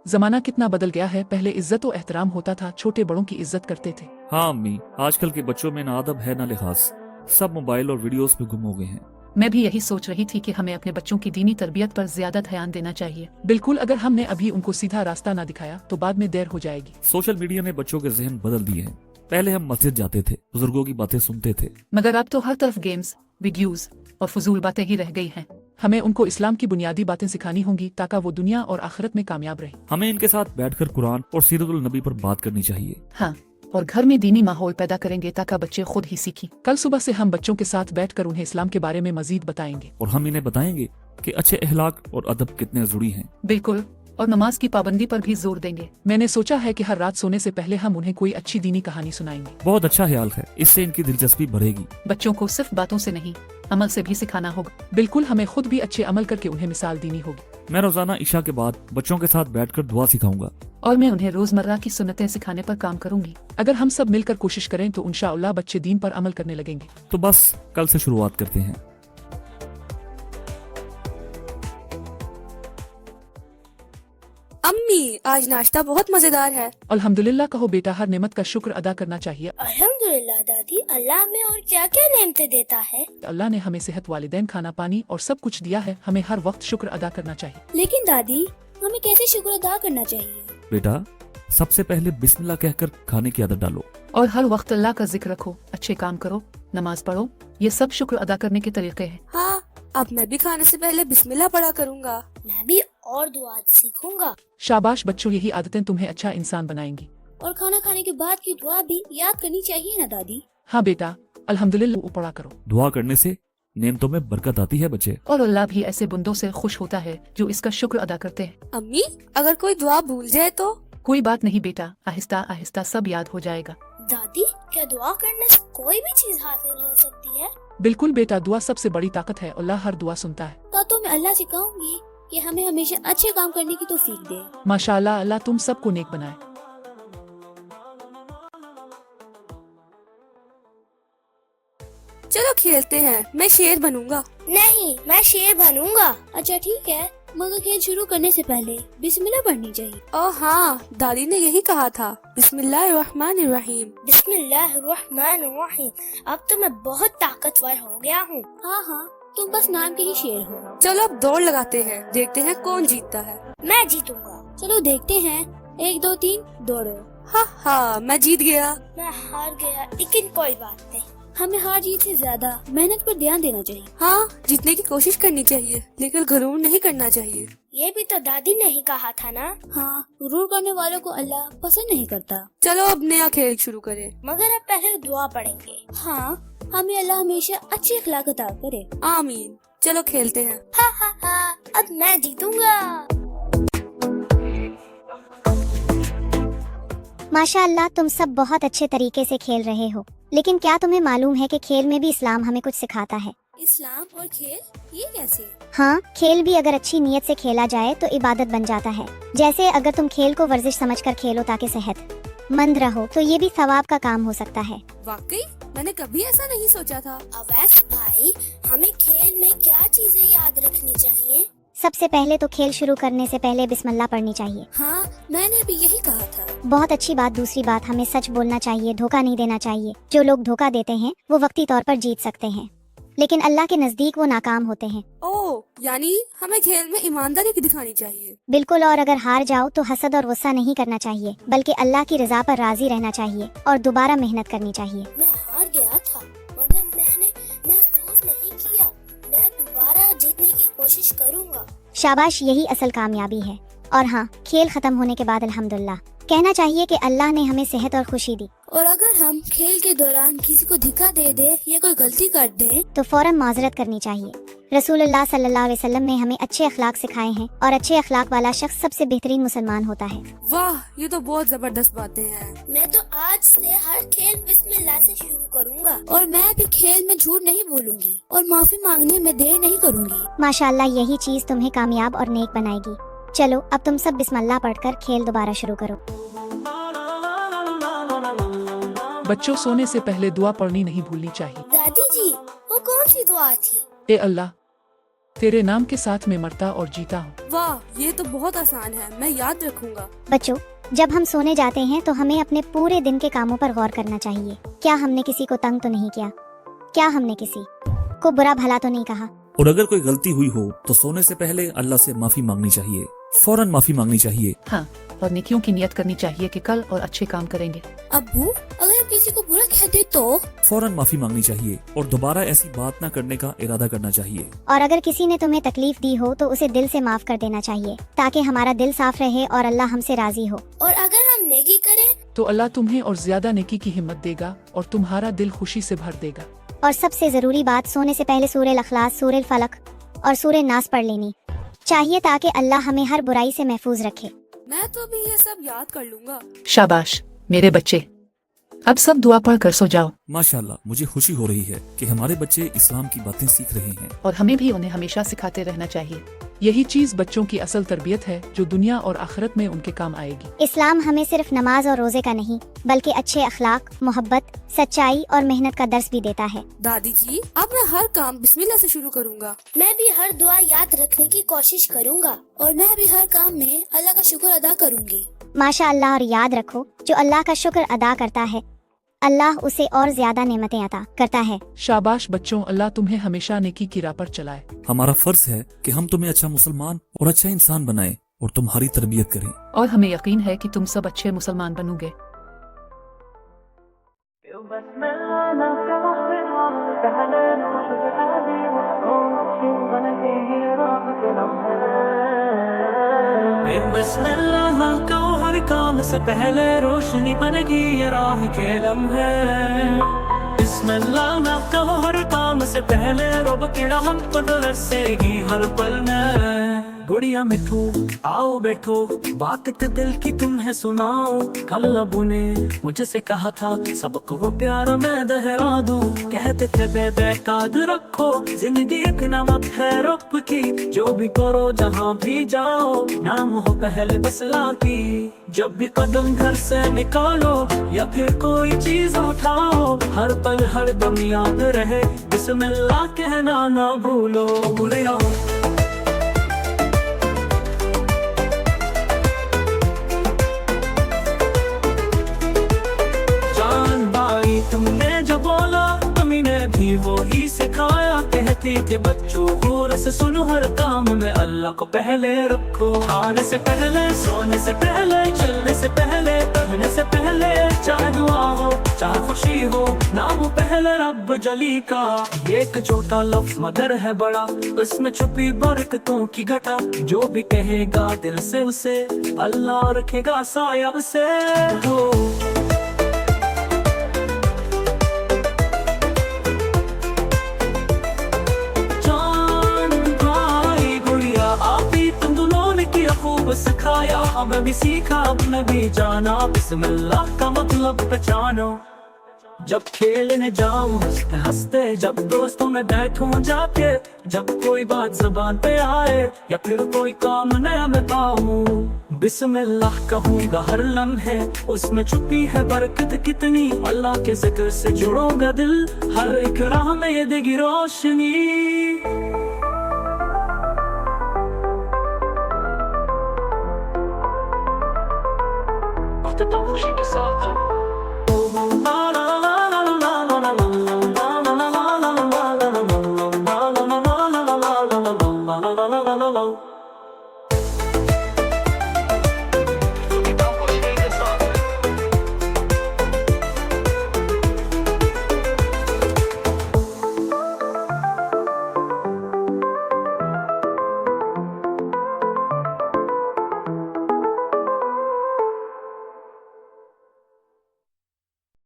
जमाना कितना बदल गया है। पहले इज्जत और एहतराम होता था, छोटे बड़ों की इज्जत करते थे। हाँ अम्मी, आजकल के बच्चों में ना अदब है ना लिहाज, सब मोबाइल और वीडियोस में गुम हो गए हैं। मैं भी यही सोच रही थी कि हमें अपने बच्चों की दीनी तरबियत पर ज्यादा ध्यान देना चाहिए। बिल्कुल, अगर हमने अभी उनको सीधा रास्ता ना दिखाया तो बाद में देर हो जाएगी। सोशल मीडिया ने बच्चों के जहन बदल दिए हैं। पहले हम मस्जिद जाते थे, बुजुर्गों की बातें सुनते थे, मगर अब तो हर तरफ गेम्स, वीडियोस और फजूल बातें ही रह गई हैं। हमें उनको इस्लाम की बुनियादी बातें सिखानी होंगी ताकि वो दुनिया और आखिरत में कामयाब रहे। हमें इनके साथ बैठकर कुरान और सीरतुल नबी पर बात करनी चाहिए। हाँ, और घर में दीनी माहौल पैदा करेंगे ताकि बच्चे खुद ही सीखें। कल सुबह से हम बच्चों के साथ बैठकर उन्हें इस्लाम के बारे में मजीद बताएंगे। और हम इन्हें बताएंगे कि अच्छे अखलाक और अदब कितने जरूरी हैं। बिल्कुल, और नमाज की पाबंदी पर भी जोर देंगे। मैंने सोचा है कि हर रात सोने से पहले हम उन्हें कोई अच्छी दीनी कहानी सुनाएंगे। बहुत अच्छा ख्याल है, इससे इनकी दिलचस्पी बढ़ेगी। बच्चों को सिर्फ बातों से नहीं, अमल से भी सिखाना होगा। बिल्कुल, हमें खुद भी अच्छे अमल करके उन्हें मिसाल देनी होगी। मैं रोजाना इशा के बाद बच्चों के साथ बैठकर दुआ सिखाऊंगा। और मैं उन्हें रोजमर्रा की सुन्नतें सिखाने पर काम करूंगी। अगर हम सब मिलकर कोशिश करें तो इंशाअल्लाह बच्चे दीन पर अमल करने लगेंगे। तो बस कल से शुरुआत करते हैं। अम्मी, आज नाश्ता बहुत मजेदार है। अल्हम्दुलिल्लाह कहो बेटा, हर नेमत का शुक्र अदा करना चाहिए। अल्हम्दुलिल्लाह दादी, अल्लाह हमें और क्या क्या नेमतें देता है। अल्लाह ने हमें सेहत, वालिदैन, खाना पानी और सब कुछ दिया है। हमें हर वक्त शुक्र अदा करना चाहिए। लेकिन दादी, हमें कैसे शुक्र अदा करना चाहिए? बेटा, सबसे पहले बिस्मिल्लाह कहकर खाने की आदत डालो। और हर वक्त अल्लाह का जिक्र रखो, अच्छे काम करो, नमाज पढ़ो। ये सब शुक्र अदा करने के तरीके हैं। हाँ, अब मैं भी खाने से पहले बिस्मिल्लाह पढ़ा करूँगा। मैं भी और दुआ सीखूंगा। शाबाश बच्चों, यही आदतें तुम्हें अच्छा इंसान बनाएंगी। और खाना खाने के बाद की दुआ भी याद करनी चाहिए ना दादी? हाँ बेटा, अल्हम्दुलिल्लाह पढ़ा करो। दुआ करने से नेमतों में बरकत आती है बच्चे। और अल्लाह भी ऐसे बंदों से खुश होता है जो इसका शुक्र अदा करते हैं। अम्मी, अगर कोई दुआ भूल जाए तो? कोई बात नहीं बेटा, आहिस्ता आहिस्ता सब याद हो जाएगा। दादी, क्या दुआ करने से कोई भी चीज हासिल हो सकती है? बिल्कुल बेटा, दुआ सबसे बड़ी ताकत है। अल्लाह हर दुआ सुनता है। तो मैं अल्लाह से कहूँगी कि हमें हमेशा अच्छे काम करने की तौफीक दे। माशाअल्लाह, अल्लाह तुम सबको नेक बनाए। चलो खेलते हैं, मैं शेर बनूंगा। नहीं, मैं शेर बनूंगा। अच्छा ठीक है, मगर खेल शुरू करने से पहले बिस्मिल्लाह पढ़नी चाहिए। ओह हाँ, दादी ने यही कहा था, बिस्मिल्लाहिर्रहमानिर्रहीम। बिस्मिल्लाहिर्रहमानिर्रहीम। अब तो मैं बहुत ताकतवर हो गया हूँ। हाँ हाँ, तुम बस नाम के ही शेर हो। चलो अब दौड़ लगाते हैं, देखते हैं कौन जीतता है। मैं जीतूंगा। चलो देखते हैं, 1 2 3 दौड़ो। हाँ हाँ, मैं जीत गया। मैं हार गया, लेकिन कोई बात नहीं। हमें हार जीत से ज्यादा मेहनत पर ध्यान देना चाहिए। हाँ, जीतने की कोशिश करनी चाहिए, लेकिन गरूर नहीं करना चाहिए। ये भी तो दादी ने ही कहा था ना। हाँ, गुरूर करने वालों को अल्लाह पसंद नहीं करता। चलो अब नया खेल शुरू करें। मगर अब पहले दुआ पढ़ेंगे। हाँ, हमें अल्लाह हमेशा अच्छी अखलाक अता करे। आमीन। चलो खेलते हैं। हा हा हा, अब मैं जीतूंगा। माशाअल्लाह, तुम सब बहुत अच्छे तरीके से खेल रहे हो। लेकिन क्या तुम्हें मालूम है कि खेल में भी इस्लाम हमें कुछ सिखाता है? इस्लाम और खेल, ये कैसे? हाँ, खेल भी अगर अच्छी नीयत से खेला जाए तो इबादत बन जाता है। जैसे अगर तुम खेल को वर्जिश समझकर खेलो ताकि सेहतमंद रहो, तो ये भी सवाब का काम हो सकता है। वाकई, मैंने कभी ऐसा नहीं सोचा था। अवैस भाई, हमें खेल में क्या चीजें याद रखनी चाहिए? सबसे पहले तो खेल शुरू करने से पहले बिस्मिल्लाह पढ़नी चाहिए। हाँ, मैंने भी यही कहा था। बहुत अच्छी बात। दूसरी बात, हमें सच बोलना चाहिए, धोखा नहीं देना चाहिए। जो लोग धोखा देते हैं वो वक्ती तौर पर जीत सकते हैं, लेकिन अल्लाह के नजदीक वो नाकाम होते हैं। ओह, यानी हमें खेल में ईमानदारी दिखानी चाहिए। बिल्कुल, और अगर हार जाओ तो हसद और गुस्सा नहीं करना चाहिए, बल्कि अल्लाह की रजा पर राजी रहना चाहिए और दोबारा मेहनत करनी चाहिए। मैं हार गया था, मगर मैंने महसूस नहीं किया। मैं दोबारा जीतने की कोशिश करूँगा। शाबाश, यही असल कामयाबी है। और हाँ, खेल खत्म होने के बाद अल्हम्दुलिल्लाह कहना चाहिए कि अल्लाह ने हमें सेहत और खुशी दी। और अगर हम खेल के दौरान किसी को धक्का दे दे या कोई गलती कर दे तो फौरन माजरत करनी चाहिए। रसूलुल्लाह सल्लल्लाहु अलैहि वसल्लम ने हमें अच्छे अखलाक सिखाए हैं, और अच्छे अखलाक वाला शख्स सबसे बेहतरीन मुसलमान होता है। वाह, ये तो बहुत जबरदस्त बातें हैं। मैं तो आज से हर खेल बिस्मिल्लाह से शुरू करूंगा। और मैं भी खेल में झूठ नहीं बोलूंगी और माफी मांगने में देर नहीं करूंगी। माशाअल्लाह, यही चीज तुम्हें कामयाब और नेक बनाएगी। चलो अब तुम सब बिस्मिल्लाह पढ़कर खेल दोबारा शुरू करो। बच्चों, सोने से पहले दुआ पढ़नी नहीं भूलनी चाहिए। दादी जी, वो कौन सी दुआ थी? ए अल्लाह, तेरे नाम के साथ मैं मरता और जीता हूँ। वाह, ये तो बहुत आसान है, मैं याद रखूंगा। बच्चों, जब हम सोने जाते हैं तो हमें अपने पूरे दिन के कामों पर गौर करना चाहिए। क्या हमने किसी को तंग तो नहीं किया? क्या हमने किसी को बुरा भला तो नहीं कहा? और अगर कोई गलती हुई हो तो सोने से पहले अल्लाह से माफी मांगनी चाहिए, फौरन माफी मांगनी चाहिए। हाँ, और नेकियों की नियत करनी चाहिए कि कल और अच्छे काम करेंगे। अब्बू, अगर हम किसी को बुरा कह दे तो? फौरन माफी मांगनी चाहिए और दोबारा ऐसी बात न करने का इरादा करना चाहिए। और अगर किसी ने तुम्हें तकलीफ दी हो तो उसे दिल से माफ कर देना चाहिए, ताकि हमारा दिल साफ रहे और अल्लाह हमसे राजी हो। और अगर हम नेकी करें तो अल्लाह तुम्हें और ज्यादा नेकी की हिम्मत देगा और तुम्हारा दिल खुशी से भर देगा। और सबसे जरूरी बात, सोने से पहले सूरह अल-इखलास, सूरह अल-फलक और सूरह नास पढ़ लेनी चाहिए, ताकि अल्लाह हमें हर बुराई से महफूज रखे। मैं तो अभी ये सब याद कर लूंगा। शाबाश मेरे बच्चे, अब सब दुआ पढ़ कर सो जाओ। माशाल्लाह, मुझे खुशी हो रही है कि हमारे बच्चे इस्लाम की बातें सीख रहे हैं। और हमें भी उन्हें हमेशा सिखाते रहना चाहिए। यही चीज बच्चों की असल तरबियत है जो दुनिया और आखिरत में उनके काम आएगी। इस्लाम हमें सिर्फ नमाज और रोजे का नहीं, बल्कि अच्छे अखलाक, मोहब्बत, सच्चाई और मेहनत का दर्स भी देता है। दादी जी, अब मैं हर काम बिस्मिल्लाह से शुरू करूंगा। मैं भी हर दुआ याद रखने की कोशिश करूंगा और मैं भी हर काम में अल्लाह का शुक्र अदा करूंगी। माशा अल्लाह, और याद रखो, जो अल्लाह का शुक्र अदा करता है अल्लाह उसे और ज्यादा नेमतें अता करता है। शाबाश बच्चों, अल्लाह तुम्हें हमेशा नेकी की राह पर चलाए। हमारा फर्ज है कि हम तुम्हें अच्छा मुसलमान और अच्छा इंसान बनाएं और तुम्हारी तरबियत करें। और हमें यकीन है कि तुम सब अच्छे मुसलमान बनोगे। बिस्मिल्लाह कहो हर काम से पहले रोशनी बनेगी ये राह के लम्हे। बिस्मिल्लाह ना कहो हर काम से पहले रब की रहमत बरसेगी हर पल में। गुड़िया मिठू आओ बैठो, बात के दिल की तुम्हें सुनाओ। कल अबू ने मुझसे कहा था सबको वो प्यार मैं दोहरा दूं। कहते थे बेकाद रखो, जिंदगी एक नमक है रब की। जो भी करो जहाँ भी जाओ, नाम हो पहले बसला की। जब भी कदम घर से निकालो या फिर कोई चीज उठाओ, हर पल हर दम याद रहे बिस्मिल्लाह कहना ना भूलो। भूलिया तुमने जो बोला अम्मी ने भी वो ही सिखाया। कहती थी बच्चों गौर से सुनो, हर काम में अल्लाह को पहले रखो। खाने से पहले, सोने से पहले, चलने से पहले, पढ़ने से पहले, चाहे दुआ हो चाहे खुशी हो, नाम पहले रब जली का। एक छोटा लफ्ज मगर है बड़ा, उसमें छुपी बरकतों की घटा। जो भी कहेगा दिल से उसे अल्लाह रखेगा साया से। हो सिखाया, हमें भी सीखा, अब मैं भी जाना। बिस्मिल्लाह का मतलब पहचानो। जब खेलने जाऊं हंसते हंसते, जब दोस्तों में बैठूं जाके, जब कोई बात जुबान पे आए या फिर कोई काम नया मैं पाऊं, बिस्मिल्लाह कहूंगा हर लम्हे। उसमें छुपी है बरकत कितनी, अल्लाह के जिक्र से जुड़ोगा दिल। हर एक राह में ये देगी रोशनी। तो खुशी के साथ